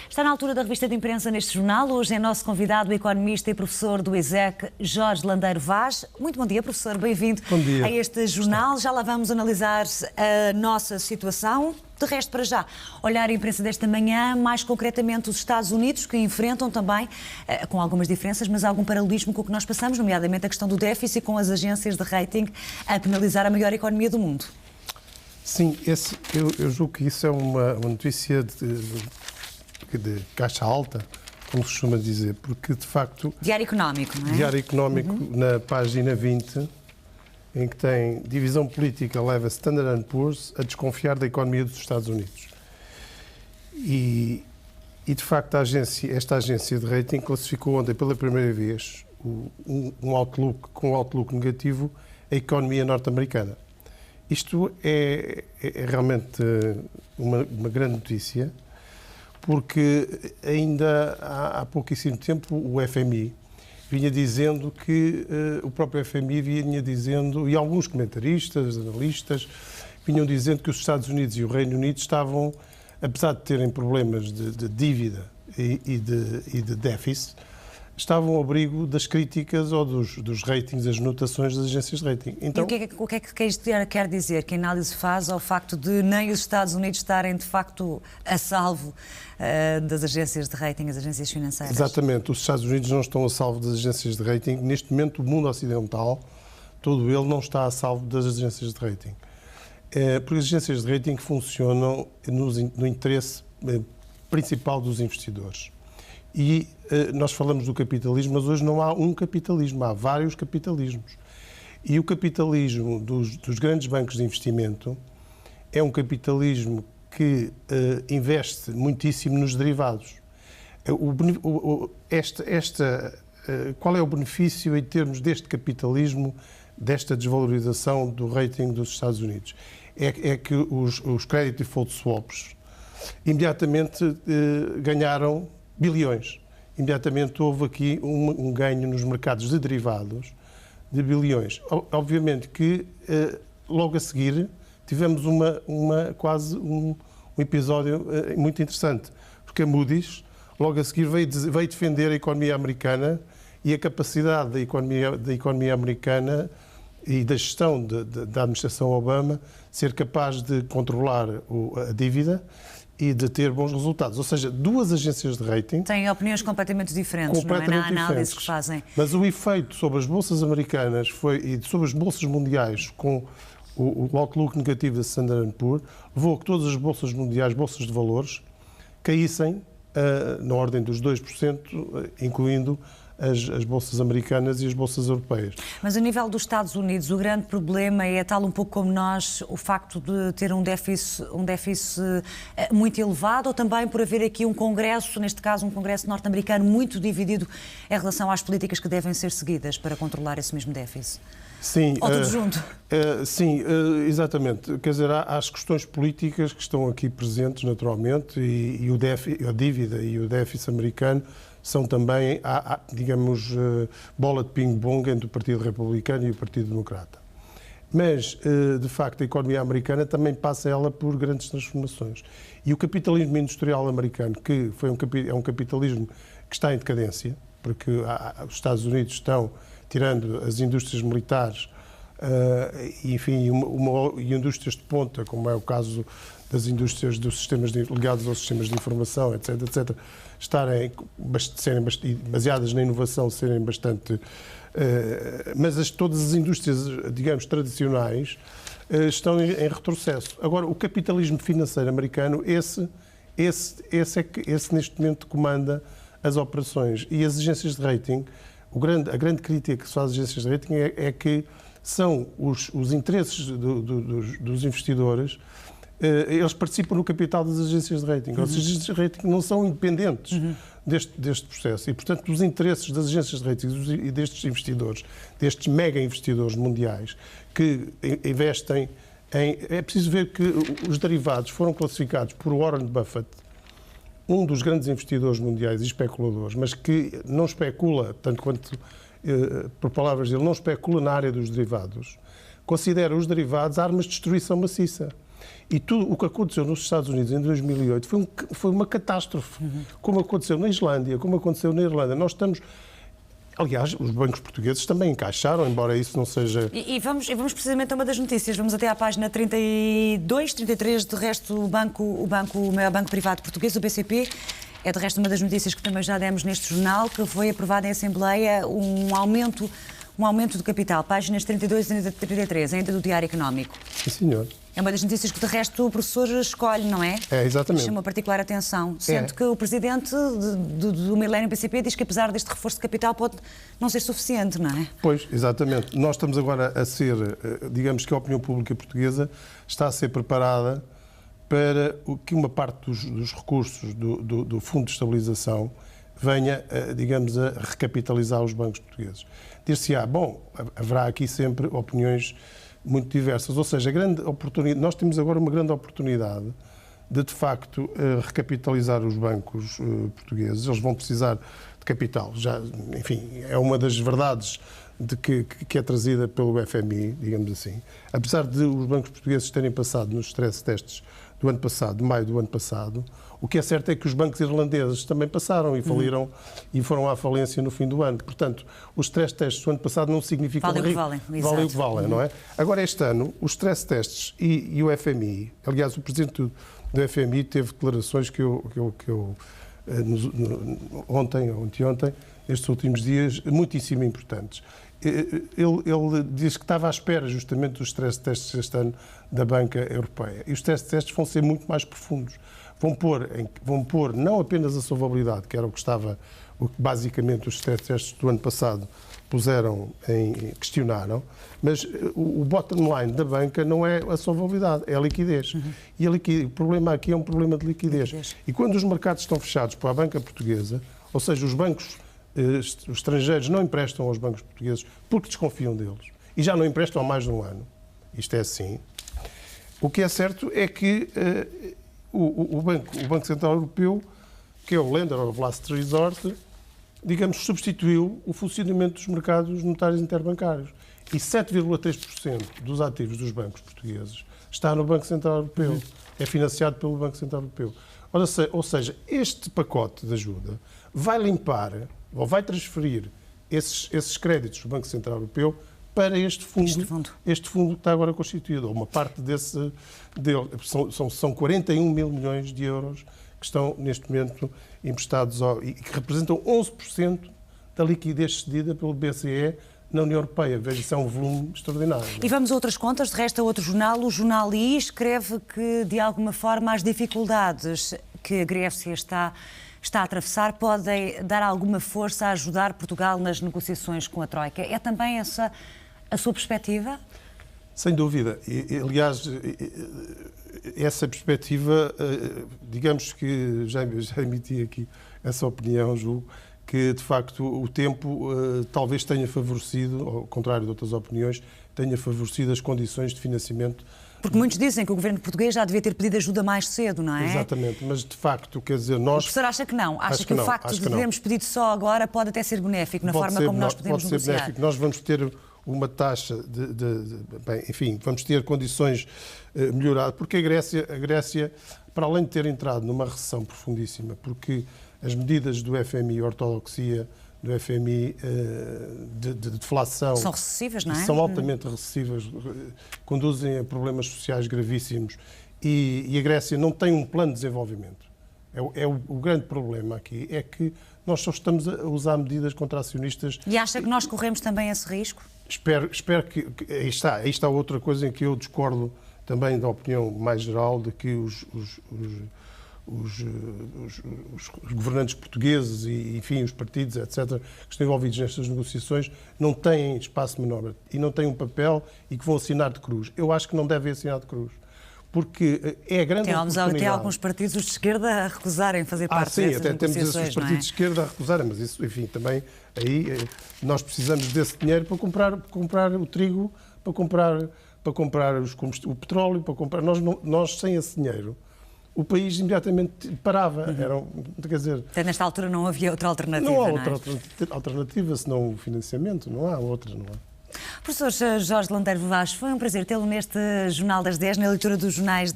Está na altura da revista de imprensa neste jornal. Hoje é nosso convidado o economista e professor do ISEC, Jorge Landeiro Vaz. Muito bom dia, professor. Bem-vindo a este jornal. Já lá vamos analisar a nossa situação. De resto, para já, olhar a imprensa desta manhã, mais concretamente os Estados Unidos, que enfrentam também, com algumas diferenças, mas algum paralelismo com o que nós passamos, nomeadamente a questão do déficit, com as agências de rating a penalizar a maior economia do mundo. Sim, eu julgo que isso é uma notícia de caixa alta, como se costuma dizer, porque de facto... Diário Económico, não é? Diário Económico, na página 20, em que tem divisão política, leva Standard & Poor's a desconfiar da economia dos Estados Unidos. E de facto, esta agência de rating classificou ontem pela primeira vez com um outlook negativo a economia norte-americana. Isto é realmente uma grande notícia, porque ainda há pouquíssimo tempo o FMI vinha dizendo que o próprio FMI vinha dizendo, e alguns comentaristas, analistas, vinham dizendo que os Estados Unidos e o Reino Unido estavam, apesar de terem problemas de dívida e de déficit, estavam ao abrigo das críticas ou dos ratings, das notações das agências de rating. Então, e o que é que isto quer dizer? Que análise faz ao facto de nem os Estados Unidos estarem, de facto, a salvo das agências de rating, as agências financeiras? Exatamente. Os Estados Unidos não estão a salvo das agências de rating. Neste momento, o mundo ocidental, todo ele, não está a salvo das agências de rating. Porque as agências de rating funcionam no interesse principal dos investidores. E nós falamos do capitalismo, mas hoje não há um capitalismo, há vários capitalismos. E o capitalismo dos grandes bancos de investimento é um capitalismo que investe muitíssimo nos derivados. Qual é o benefício em termos deste capitalismo, desta desvalorização do rating dos Estados Unidos? É que os credit default swaps imediatamente ganharam bilhões. Imediatamente houve aqui um ganho nos mercados de derivados de bilhões. Obviamente que logo a seguir tivemos quase um episódio muito interessante, porque a Moody's logo a seguir veio defender a economia americana e a capacidade da economia americana e da gestão da administração Obama ser capaz de controlar a dívida e de ter bons resultados. Ou seja, duas agências de rating... Têm opiniões completamente diferentes, não é? Na análise que fazem. Mas o efeito sobre as bolsas americanas e sobre as bolsas mundiais, com o outlook negativo da Standard & Poor's, levou a que todas as bolsas mundiais, bolsas de valores, caíssem na ordem dos 2%, incluindo as bolsas americanas e as bolsas europeias. Mas a nível dos Estados Unidos, o grande problema é, tal um pouco como nós, o facto de ter um déficit muito elevado, ou também por haver aqui um Congresso, neste caso um Congresso norte-americano, muito dividido em relação às políticas que devem ser seguidas para controlar esse mesmo déficit? Sim, ou tudo junto? Sim, exatamente. Quer dizer, há as questões políticas que estão aqui presentes, naturalmente, e a dívida e o déficit americano são também, digamos, bola de ping-pong entre o Partido Republicano e o Partido Democrata. Mas, de facto, a economia americana também passa ela por grandes transformações. E o capitalismo industrial americano, que é um capitalismo que está em decadência, porque os Estados Unidos estão tirando as indústrias militares, enfim, e indústrias de ponta, como é o caso das indústrias dos sistemas ligados aos sistemas de informação, etc., etc., serem baseadas na inovação, serem bastante... mas todas as indústrias, digamos, tradicionais, estão em retrocesso. Agora, o capitalismo financeiro americano, esse neste momento comanda as operações. E as agências de rating, a grande crítica que se faz às agências de rating é que são os interesses dos investidores. Eles participam no capital das agências de rating. As agências de rating não são independentes deste processo. E, portanto, os interesses das agências de rating e destes investidores, destes mega investidores mundiais, que investem em... É preciso ver que os derivados foram classificados por Warren Buffett, um dos grandes investidores mundiais e especuladores, mas que não especula, tanto quanto, por palavras dele, não especula na área dos derivados, considera os derivados armas de destruição maciça. E tudo o que aconteceu nos Estados Unidos em 2008 foi uma catástrofe, como aconteceu na Islândia, como aconteceu na Irlanda. Nós estamos... Aliás, os bancos portugueses também encaixaram, embora isso não seja... E vamos precisamente a uma das notícias. Vamos até à página 32, 33, de resto o maior banco privado português, o BCP, é de resto uma das notícias que também já demos neste jornal, que foi aprovado em Assembleia um aumento do capital. Páginas 32 e 33, ainda do Diário Económico. Sim, senhor. É uma das notícias que, de resto, o professor escolhe, não é? É, exatamente. Chama particular atenção. Sendo que o presidente do Millennium PCP diz que, apesar deste reforço de capital, pode não ser suficiente, não é? Pois, exatamente. Nós estamos agora a ser, digamos que a opinião pública portuguesa está a ser preparada para que uma parte dos recursos do Fundo de Estabilização venha, digamos, a recapitalizar os bancos portugueses. Dir-se-á, bom, haverá aqui sempre opiniões muito diversas. Ou seja, nós temos agora uma grande oportunidade de facto, recapitalizar os bancos portugueses. Eles vão precisar de capital. Já, enfim, é uma das verdades que é trazida pelo FMI, digamos assim. Apesar de os bancos portugueses terem passado nos stress tests do ano passado, de maio do ano passado, o que é certo é que os bancos irlandeses também passaram e faliram e foram à falência no fim do ano. Portanto, os stress tests do ano passado não significam... Valem o que valem. Valem o que valem, não é? Agora, este ano, os stress tests e o FMI, aliás, o presidente do FMI teve declarações que eu ontem ou anteontem, estes últimos dias, muitíssimo importantes. Ele diz que estava à espera justamente dos stress tests este ano da banca europeia. E os stress tests vão ser muito mais profundos. Vão pôr não apenas a solvabilidade, que era o que basicamente os stress tests do ano passado questionaram, mas o bottom line da banca não é a solvabilidade, é a liquidez. E o problema aqui é um problema de liquidez. E quando os mercados estão fechados para a banca portuguesa, ou seja, os bancos os estrangeiros não emprestam aos bancos portugueses porque desconfiam deles e já não emprestam há mais de um ano. Isto é assim. O que é certo é que o Banco Central Europeu, que é o Lender of Last Resort, digamos, substituiu o funcionamento dos mercados monetários interbancários. E 7,3% dos ativos dos bancos portugueses está no Banco Central Europeu. É financiado pelo Banco Central Europeu. Ou seja, este pacote de ajuda vai limpar ou vai transferir esses créditos do Banco Central Europeu para este fundo que está agora constituído. Uma parte dele são 41 mil milhões de euros que estão, neste momento, emprestados e que representam 11% da liquidez cedida pelo BCE na União Europeia. Veja, isso é um volume extraordinário. E vamos a outras contas. De resto, a outro jornal, o Jornal I, escreve que, de alguma forma, as dificuldades que a Grécia está a atravessar podem dar alguma força a ajudar Portugal nas negociações com a Troika. É também essa a sua perspectiva? Sem dúvida. Aliás, essa perspectiva, digamos que já emiti aqui essa opinião, julgo, que de facto o tempo talvez tenha favorecido, ao contrário de outras opiniões, tenha favorecido as condições de financiamento. Porque muitos dizem que o governo português já devia ter pedido ajuda mais cedo, não é? Exatamente, mas de facto, quer dizer, nós... O professor acha que não? Acha que o facto de termos pedido só agora pode até ser benéfico na forma como nós podemos negociar? Pode ser benéfico. Nós vamos ter uma taxa enfim, vamos ter condições melhoradas, porque a Grécia, para além de ter entrado numa recessão profundíssima, porque as medidas do FMI, a ortodoxia do FMI de deflação... São recessivas, não é? São altamente recessivas, conduzem a problemas sociais gravíssimos e a Grécia não tem um plano de desenvolvimento. O grande problema aqui é que nós só estamos a usar medidas contracionistas. E acha que nós corremos também esse risco? Espero que... Aí está outra coisa em que eu discordo também da opinião mais geral de que os governantes portugueses e, enfim, os partidos, etc., que estão envolvidos nestas negociações, não têm espaço de manobra e não têm um papel e que vão assinar de cruz. Eu acho que não devem assinar de cruz. Porque é a grande oportunidade. Tem alguns partidos de esquerda a recusarem fazer parte dessas negociações, até temos esses partidos de esquerda a recusarem, mas isso, enfim, também aí nós precisamos desse dinheiro para comprar o trigo, para comprar o petróleo, para comprar... Nós sem esse dinheiro, o país imediatamente parava. Quer dizer... Até nesta altura não havia outra alternativa, não há outra alternativa, senão o financiamento. Não há outra, não há. Professor Jorge Landeiro Vaz, foi um prazer tê-lo neste Jornal das 10, na leitura dos jornais